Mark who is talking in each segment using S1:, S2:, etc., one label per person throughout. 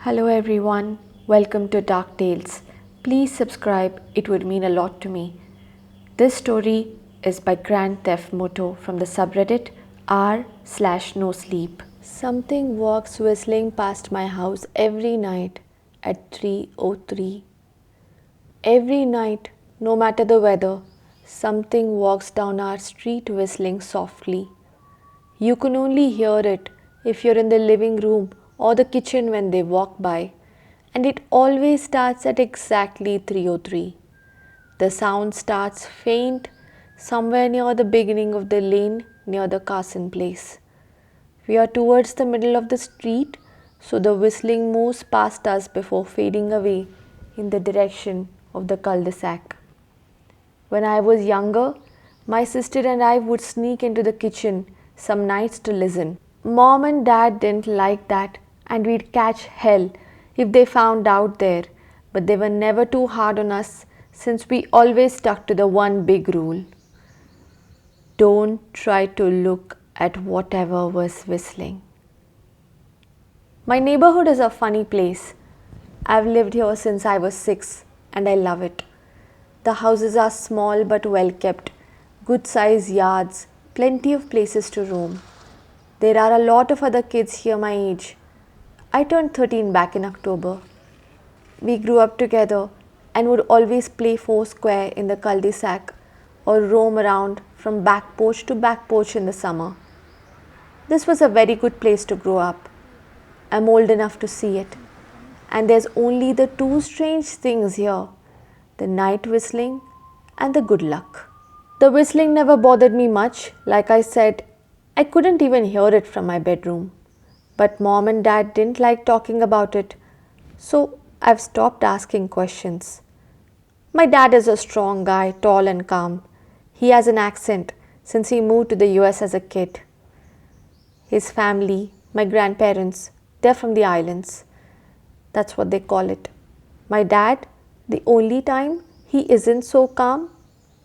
S1: Hello everyone, welcome to Dark Tales. Please subscribe, it would mean a lot to me. This story is by Grand Theft Moto from the subreddit r/NoSleep. Something walks whistling past my house every night at 3:03. Every night, no matter the weather, something walks down our street whistling softly. You can only hear it if you're in the living room or the kitchen when they walk by, and it always starts at exactly 3:03. The sound starts faint somewhere near the beginning of the lane near the Carson place. We are towards the middle of the street, so the whistling moves past us before fading away in the direction of the cul-de-sac. When I was younger, my sister and I would sneak into the kitchen some nights to listen. Mom and Dad didn't like that, and we'd catch hell if they found out there, but they were never too hard on us since we always stuck to the one big rule. Don't try to look at whatever was whistling. My neighborhood is a funny place. I've lived here since I was 6 and I love it. The houses are small but well kept, good sized yards, plenty of places to roam. There are a lot of other kids here my age. I turned 13 back in October. We grew up together and would always play foursquare in the cul-de-sac or roam around from back porch to back porch in the summer. This was a very good place to grow up. I'm old enough to see it. And there's only the two strange things here, the night whistling and the good luck. The whistling never bothered me much. Like I said, I couldn't even hear it from my bedroom. But Mom and Dad didn't like talking about it, so I've stopped asking questions. My dad is a strong guy, tall and calm. He has an accent since he moved to the US as a kid. His family, my grandparents, they're from the islands. That's what they call it. My dad, the only time he isn't so calm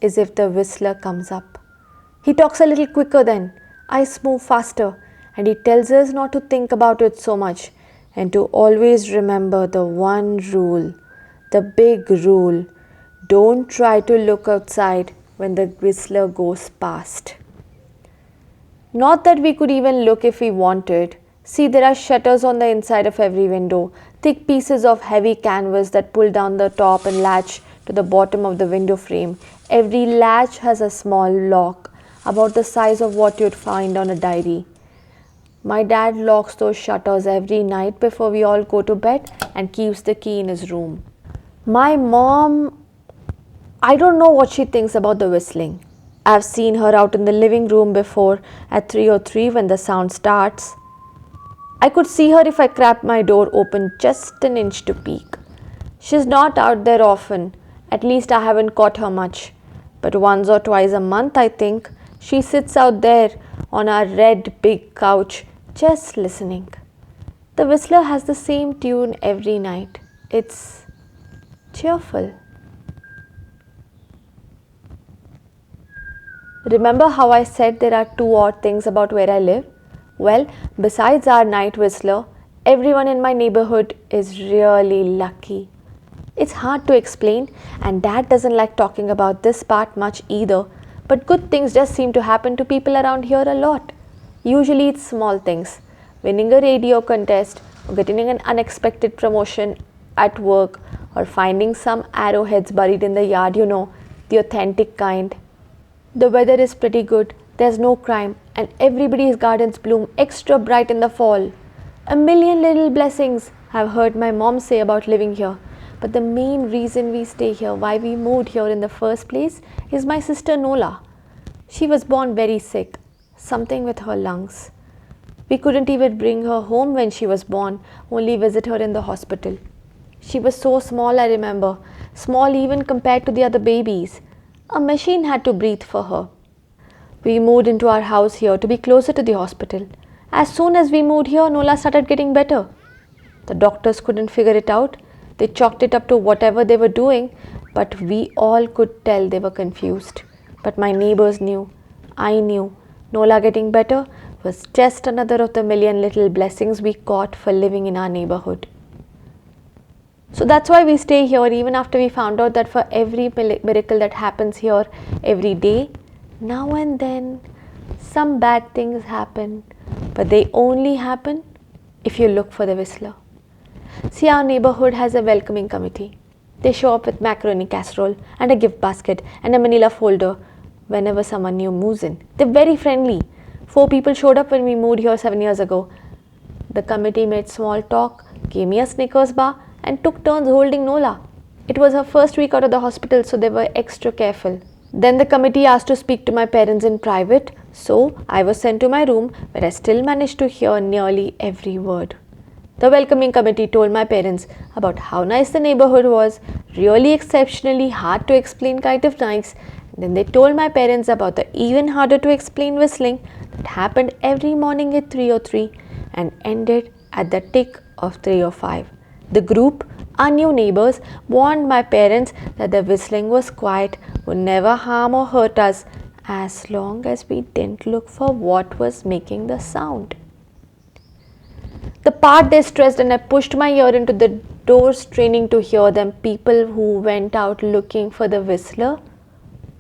S1: is if the whistler comes up. He talks a little quicker then. I move faster, and he tells us not to think about it so much and to always remember the one rule, the big rule. Don't try to look outside when the whistler goes past. Not that we could even look if we wanted. See, there are shutters on the inside of every window, thick pieces of heavy canvas that pull down the top and latch to the bottom of the window frame. Every latch has a small lock, about the size of what you'd find on a diary. My dad locks those shutters every night before we all go to bed and keeps the key in his room. My mom, I don't know what she thinks about the whistling. I've seen her out in the living room before at 3:03 when the sound starts. I could see her if I cracked my door open just an inch to peek. She's not out there often, at least I haven't caught her much. But once or twice a month, I think, she sits out there on our red big couch just listening. The whistler has the same tune every night. It's cheerful. Remember how I said there are two odd things about where I live? Well, besides our night whistler, everyone in my neighborhood is really lucky. It's hard to explain, and Dad doesn't like talking about this part much either, but good things just seem to happen to people around here a lot. Usually it's small things, winning a radio contest, or getting an unexpected promotion at work, or finding some arrowheads buried in the yard, the authentic kind. The weather is pretty good, there's no crime, and everybody's gardens bloom extra bright in the fall. A million little blessings, I've heard my mom say about living here. But the main reason we stay here, why we moved here in the first place, is my sister Nola. She was born very sick, something with her lungs. We couldn't even bring her home when she was born, only visit her in the hospital. She was so small, I remember, small even compared to the other babies. A machine had to breathe for her. We moved into our house here to be closer to the hospital. As soon as we moved here, Nola started getting better. The doctors couldn't figure it out. They chalked it up to whatever they were doing, but we all could tell they were confused. But my neighbors knew, I knew, Nola getting better was just another of the million little blessings we got for living in our neighborhood. So that's why we stay here even after we found out that for every miracle that happens here every day, now and then some bad things happen, but they only happen if you look for the whistler. See, our neighborhood has a welcoming committee. They show up with macaroni casserole and a gift basket and a manila folder whenever someone new moves in. They're very friendly. 4 people showed up when we moved here 7 years ago. The committee made small talk, gave me a Snickers bar, and took turns holding Nola. It was her first week out of the hospital, so they were extra careful. Then the committee asked to speak to my parents in private, so I was sent to my room where I still managed to hear nearly every word. The welcoming committee told my parents about how nice the neighborhood was, really exceptionally hard to explain kind of nice. Then they told my parents about the even harder to explain whistling that happened every morning at 3:03 and ended at the tick of 3:05. The group, our new neighbors, warned my parents that the whistling was quiet, would never harm or hurt us as long as we didn't look for what was making the sound. The part they stressed, and I pushed my ear into the door straining to hear them, people who went out looking for the whistler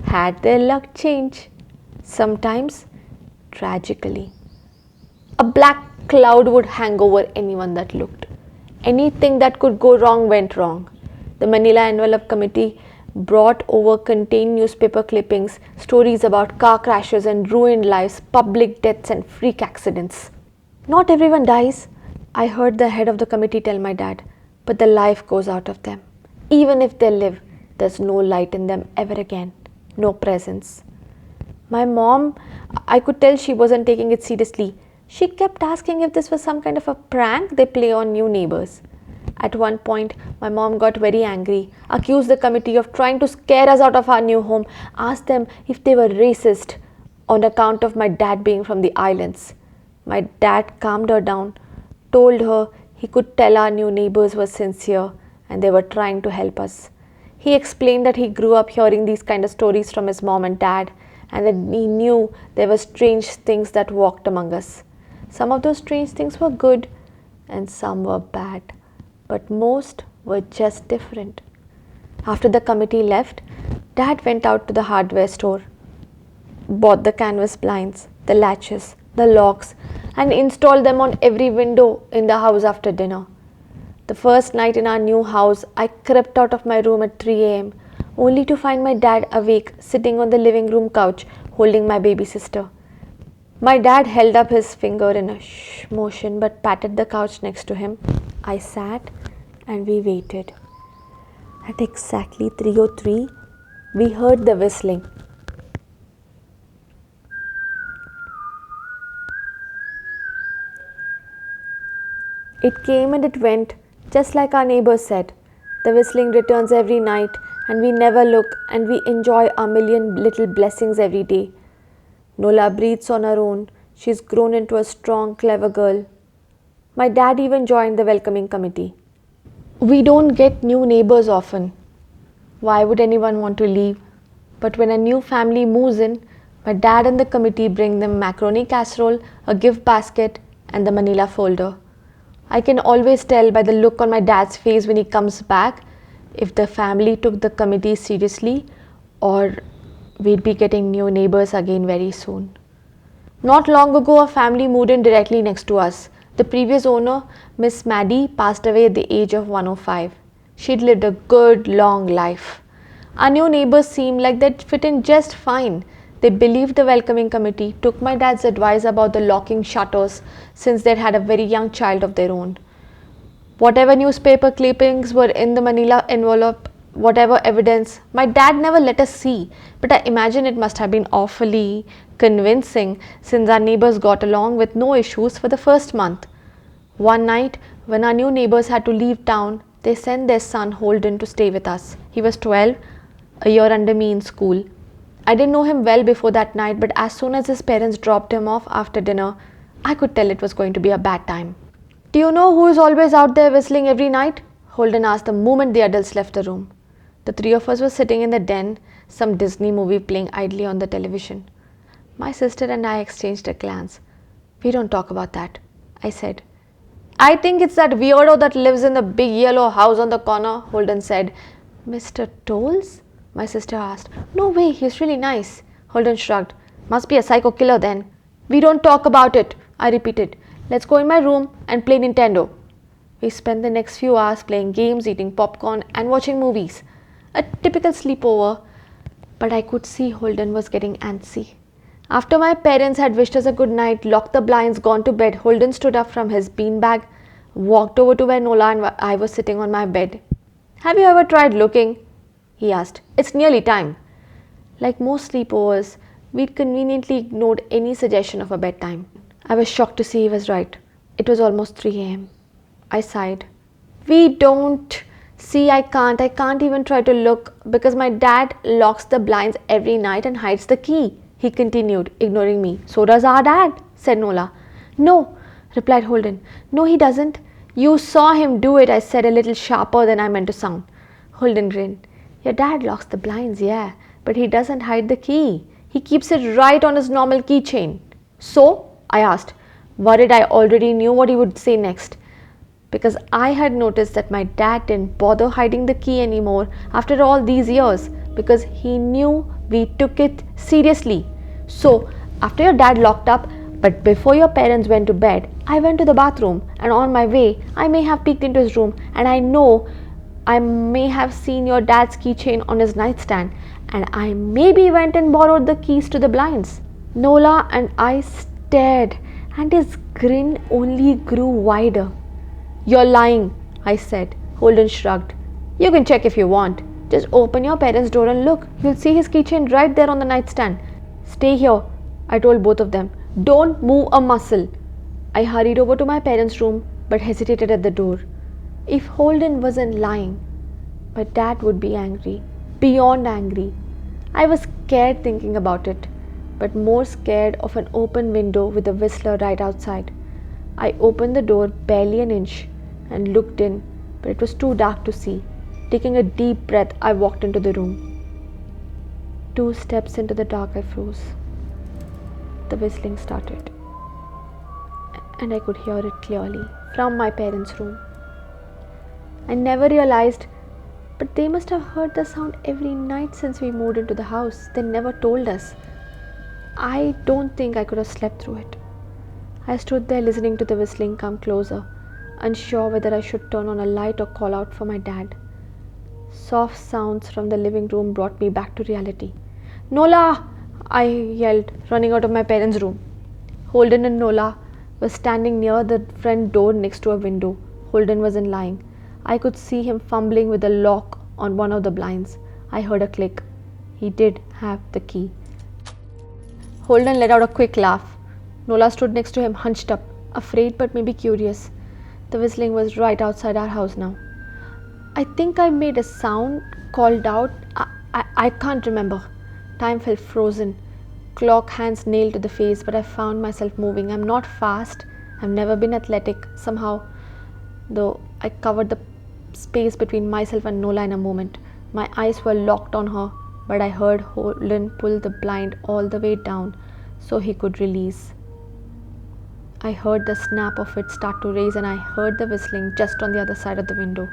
S1: had their luck change, sometimes tragically. A black cloud would hang over anyone that looked. Anything that could go wrong went wrong. The Manila Envelope Committee brought over contained newspaper clippings, stories about car crashes and ruined lives, public deaths and freak accidents. Not everyone dies, I heard the head of the committee tell my dad, but the life goes out of them. Even if they live, there's no light in them ever again, no presence. My mom, I could tell she wasn't taking it seriously. She kept asking if this was some kind of a prank they play on new neighbors. At one point, my mom got very angry, accused the committee of trying to scare us out of our new home, asked them if they were racist on account of my dad being from the islands. My dad calmed her down, told her he could tell our new neighbors were sincere and they were trying to help us. He explained that he grew up hearing these kind of stories from his mom and dad and that he knew there were strange things that walked among us. Some of those strange things were good and some were bad, but most were just different. After the committee left, Dad went out to the hardware store, bought the canvas blinds, the latches, the locks, and installed them on every window in the house after dinner. The first night in our new house, I crept out of my room at 3 a.m. only to find my dad awake, sitting on the living room couch, holding my baby sister. My dad held up his finger in a shh motion but patted the couch next to him. I sat and we waited. At exactly 3:03, we heard the whistling. It came and it went, just like our neighbors said. The whistling returns every night and we never look and we enjoy our million little blessings every day. Nola breathes on her own. She's grown into a strong, clever girl. My dad even joined the welcoming committee. We don't get new neighbors often. Why would anyone want to leave? But when a new family moves in, my dad and the committee bring them macaroni casserole, a gift basket, and the manila folder. I can always tell by the look on my dad's face when he comes back if the family took the committee seriously or we'd be getting new neighbors again very soon. Not long ago, a family moved in directly next to us. The previous owner, Miss Maddie, passed away at the age of 105. She'd lived a good, long life. Our new neighbors seemed like they'd fit in just fine. They believed the welcoming committee, took my dad's advice about the locking shutters since they'd had a very young child of their own. Whatever newspaper clippings were in the manila envelope, whatever evidence, my dad never let us see, but I imagine it must have been awfully convincing since our neighbors got along with no issues for the first month. One night, when our new neighbors had to leave town, they sent their son Holden to stay with us. He was 12, a year under me in school. I didn't know him well before that night, but as soon as his parents dropped him off after dinner, I could tell it was going to be a bad time. Do you know who is always out there whistling every night? Holden asked the moment the adults left the room. The 3 of us were sitting in the den, some Disney movie playing idly on the television. My sister and I exchanged a glance. We don't talk about that, I said. I think it's that weirdo that lives in the big yellow house on the corner, Holden said. Mr. Tolls? My sister asked. No way, he's really nice. Holden shrugged. Must be a psycho killer then. We don't talk about it, I repeated. Let's go in my room and play Nintendo. We spent the next few hours playing games, eating popcorn, and watching movies. A typical sleepover, but I could see Holden was getting antsy. After my parents had wished us a good night, locked the blinds, gone to bed, Holden stood up from his beanbag, walked over to where Nola and I was sitting on my bed. Have you ever tried looking? He asked. It's nearly time. Like most sleepovers, we'd conveniently ignored any suggestion of a bedtime. I was shocked to see he was right. It was almost 3 a.m. I sighed. We don't. See, I can't even try to look because my dad locks the blinds every night and hides the key, he continued, ignoring me. So does our dad, said Nola. No, replied Holden. No, he doesn't. You saw him do it, I said a little sharper than I meant to sound. Holden grinned. Your dad locks the blinds, yeah, but he doesn't hide the key. He keeps it right on his normal keychain. So? I asked, worried I already knew what he would say next. Because I had noticed that my dad didn't bother hiding the key anymore after all these years because he knew we took it seriously. So, after your dad locked up, but before your parents went to bed, I went to the bathroom and on my way, I may have peeked into his room and I know I may have seen your dad's keychain on his nightstand and I maybe went and borrowed the keys to the blinds. Nola and I stared and his grin only grew wider. You're lying, I said. Holden shrugged. You can check if you want. Just open your parents' door and look. You'll see his keychain right there on the nightstand. Stay here, I told both of them. Don't move a muscle. I hurried over to my parents' room but hesitated at the door. If Holden wasn't lying, my dad would be angry. Beyond angry. I was scared thinking about it, but more scared of an open window with a whistler right outside. I opened the door barely an inch and looked in, but it was too dark to see. Taking a deep breath, I walked into the room. 2 steps into the dark, I froze. The whistling started, and I could hear it clearly from my parents' room. I never realized, but they must have heard the sound every night since we moved into the house. They never told us. I don't think I could have slept through it. I stood there listening to the whistling come closer, unsure whether I should turn on a light or call out for my dad. Soft sounds from the living room brought me back to reality. Nola! I yelled, running out of my parents' room. Holden and Nola were standing near the front door next to a window. Holden wasn't lying. I could see him fumbling with the lock on one of the blinds. I heard a click. He did have the key. Holden let out a quick laugh. Nola stood next to him, hunched up, afraid but maybe curious. The whistling was right outside our house now. I think I made a sound, called out. I can't remember. Time felt frozen. Clock hands nailed to the face, but I found myself moving. I'm not fast. I've never been athletic. Somehow, though, I covered the space between myself and Nola in a moment. My eyes were locked on her, but I heard Holden pull the blind all the way down so he could release. I heard the snap of it start to raise and I heard the whistling just on the other side of the window.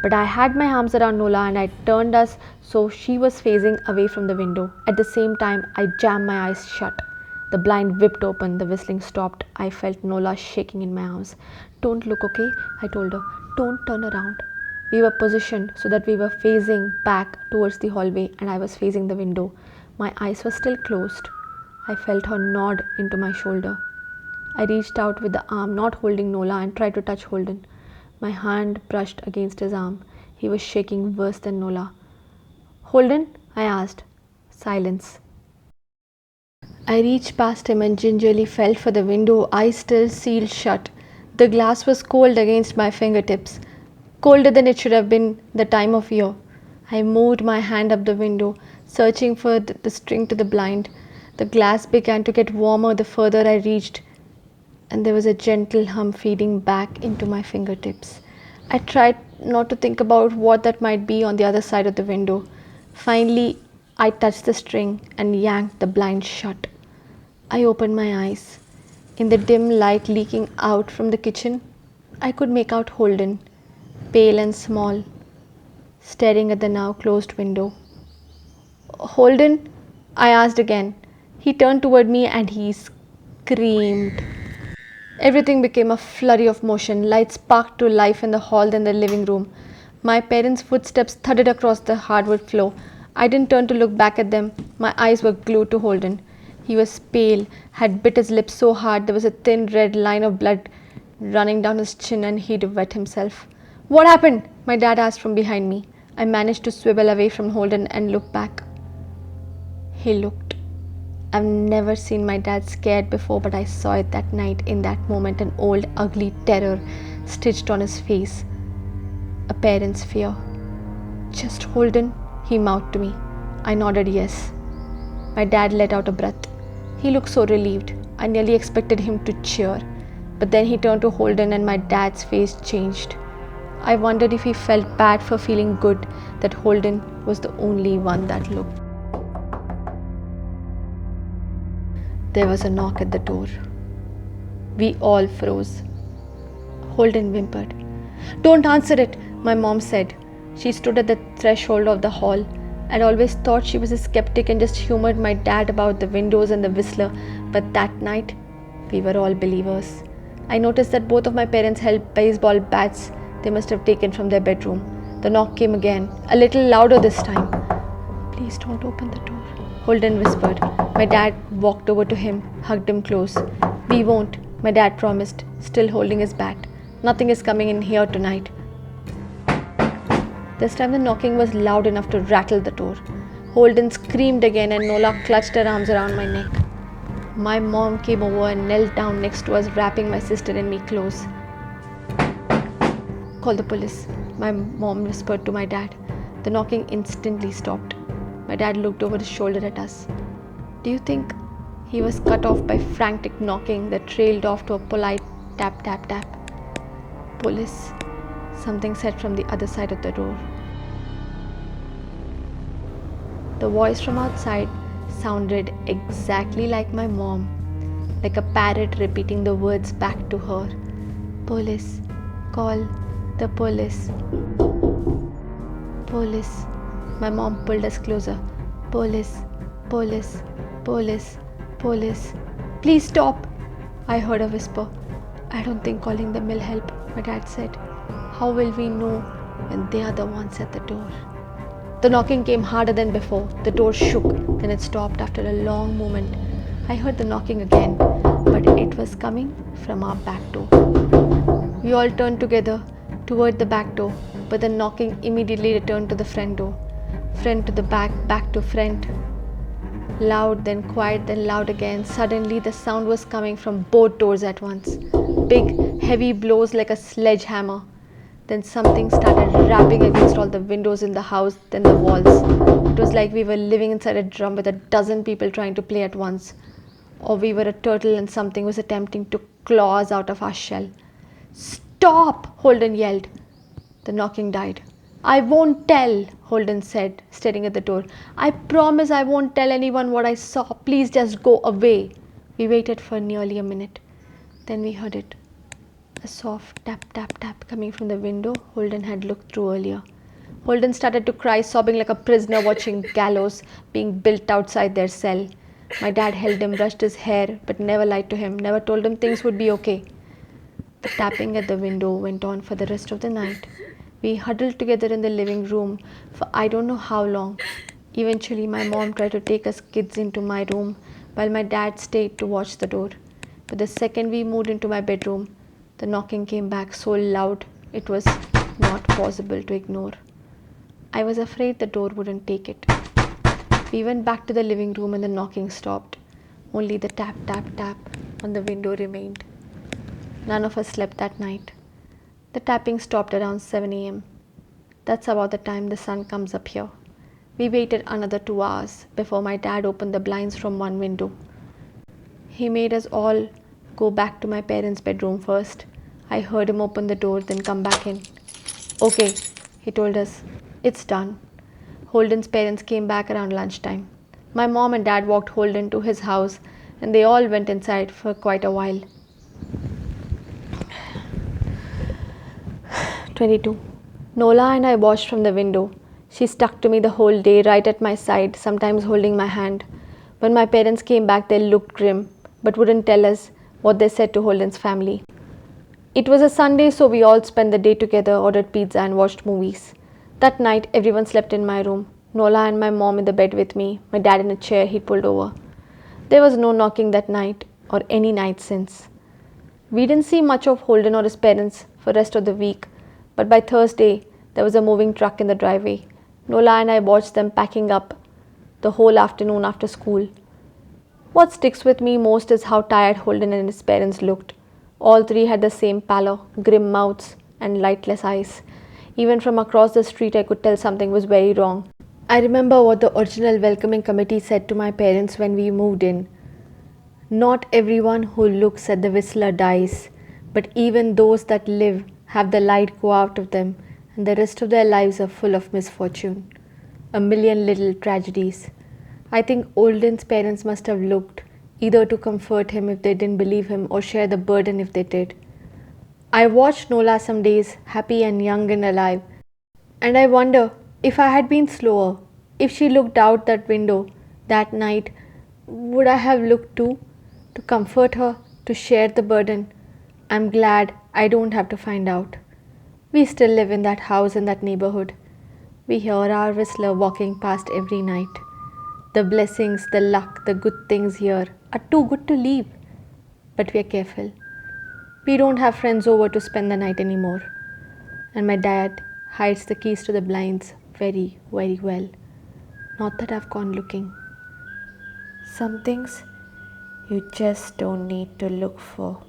S1: But I had my arms around Nola and I turned us so she was facing away from the window. At the same time, I jammed my eyes shut. The blind whipped open, the whistling stopped. I felt Nola shaking in my arms. Don't look, okay? I told her. Don't turn around. We were positioned so that we were facing back towards the hallway and I was facing the window. My eyes were still closed. I felt her nod into my shoulder. I reached out with the arm not holding Nola and tried to touch Holden. My hand brushed against his arm. He was shaking worse than Nola. Holden? I asked. Silence. I reached past him and gingerly felt for the window, eyes still sealed shut. The glass was cold against my fingertips, colder than it should have been the time of year. I moved my hand up the window, searching for the string to the blind. The glass began to get warmer the further I reached, and there was a gentle hum feeding back into my fingertips. I tried not to think about what that might be on the other side of the window. Finally, I touched the string and yanked the blind shut. I opened my eyes. In the dim light leaking out from the kitchen, I could make out Holden, pale and small, staring at the now closed window. Holden? I asked again. He turned toward me and he screamed. Everything became a flurry of motion. Lights sparked to life in the hall, then the living room. My parents' footsteps thudded across the hardwood floor. I didn't turn to look back at them. My eyes were glued to Holden. He was pale, had bit his lip so hard there was a thin red line of blood running down his chin, and he'd wet himself. What happened? My dad asked from behind me. I managed to swivel away from Holden and look back. He looked. I've never seen my dad scared before, but I saw it that night. In that moment, an old, ugly terror stitched on his face. A parent's fear. Just Holden, he mouthed to me. I nodded yes. My dad let out a breath. He looked so relieved. I nearly expected him to cheer. But then he turned to Holden and my dad's face changed. I wondered if he felt bad for feeling good that Holden was the only one that looked. There was a knock at the door. We all froze. Holden whimpered. Don't answer it, my mom said. She stood at the threshold of the hall. I'd always thought she was a skeptic and just humored my dad about the windows and the whistler, but that night, we were all believers. I noticed that both of my parents held baseball bats they must have taken from their bedroom. The knock came again, a little louder this time. Please don't open the door, Holden whispered. My dad walked over to him, hugged him close. We won't, my dad promised, still holding his bat. Nothing is coming in here tonight. This time the knocking was loud enough to rattle the door. Holden screamed again and Nola clutched her arms around my neck. My mom came over and knelt down next to us, wrapping my sister and me close. Call the police, my mom whispered to my dad. The knocking instantly stopped. My dad looked over his shoulder at us. Do you think he was cut off by frantic knocking that trailed off to a polite tap, tap, tap? Police, something said from the other side of the door. The voice from outside sounded exactly like my mom, like a parrot repeating the words back to her. Police, call the police. Police. My mom pulled us closer. Police, police, police, police. Please stop, I heard a whisper. I don't think calling them will help, my dad said. How will we know when they are the ones at the door? The knocking came harder than before. The door shook, then it stopped after a long moment. I heard the knocking again, but it was coming from our back door. We all turned together toward the back door, but the knocking immediately returned to the front door. Front to the back, back to front. Loud, then quiet, then loud again. Suddenly the sound was coming from both doors at once. Big, heavy blows like a sledgehammer. Then something started rapping against all the windows in the house, then the walls. It was like we were living inside a drum with a dozen people trying to play at once. Or we were a turtle and something was attempting to claw us out of our shell. Stop! Holden yelled. The knocking died. I won't tell, Holden said, staring at the door. I promise I won't tell anyone what I saw. Please just go away. We waited for nearly a minute. Then we heard it. A soft tap, tap, tap coming from the window Holden had looked through earlier. Holden started to cry, sobbing like a prisoner watching gallows being built outside their cell. My dad held him, brushed his hair, but never lied to him, never told him things would be okay. The tapping at the window went on for the rest of the night. We huddled together in the living room for I don't know how long. Eventually, my mom tried to take us kids into my room while my dad stayed to watch the door. But the second we moved into my bedroom, the knocking came back so loud it was not possible to ignore. I was afraid the door wouldn't take it. We went back to the living room and the knocking stopped. Only the tap, tap, tap on the window remained. None of us slept that night. The tapping stopped around 7 a.m. That's about the time the sun comes up here. We waited another 2 hours before my dad opened the blinds from one window. He made us all go back to my parents' bedroom first. I heard him open the door, then come back in. Okay, he told us, it's done. Holden's parents came back around lunchtime. My mom and dad walked Holden to his house and they all went inside for quite a while. 22. Nola and I watched from the window. She stuck to me the whole day, right at my side, sometimes holding my hand. When my parents came back, they looked grim, but wouldn't tell us what they said to Holden's family. It was a Sunday, so we all spent the day together, ordered pizza, and watched movies. That night, everyone slept in my room. Nola and my mom in the bed with me, my dad in a chair he'd pulled over. There was no knocking that night, or any night since. We didn't see much of Holden or his parents for the rest of the week, but by Thursday, there was a moving truck in the driveway. Nola and I watched them packing up the whole afternoon after school. What sticks with me most is how tired Holden and his parents looked. All three had the same pallor, grim mouths, and lightless eyes. Even from across the street, I could tell something was very wrong. I remember what the original welcoming committee said to my parents when we moved in. Not everyone who looks at the whistler dies, but even those that live have the light go out of them, and the rest of their lives are full of misfortune. A million little tragedies. I think Holden's parents must have looked, either to comfort him if they didn't believe him or share the burden if they did. I watched Nola some days, happy and young and alive, and I wonder if I had been slower, if she looked out that window that night, would I have looked too? To comfort her, to share the burden? I'm glad I don't have to find out. We still live in that house in that neighborhood. We hear our whistler walking past every night. The blessings, the luck, the good things here are too good to leave. But we are careful. We don't have friends over to spend the night anymore. And my dad hides the keys to the blinds very, very well. Not that I've gone looking. Some things you just don't need to look for.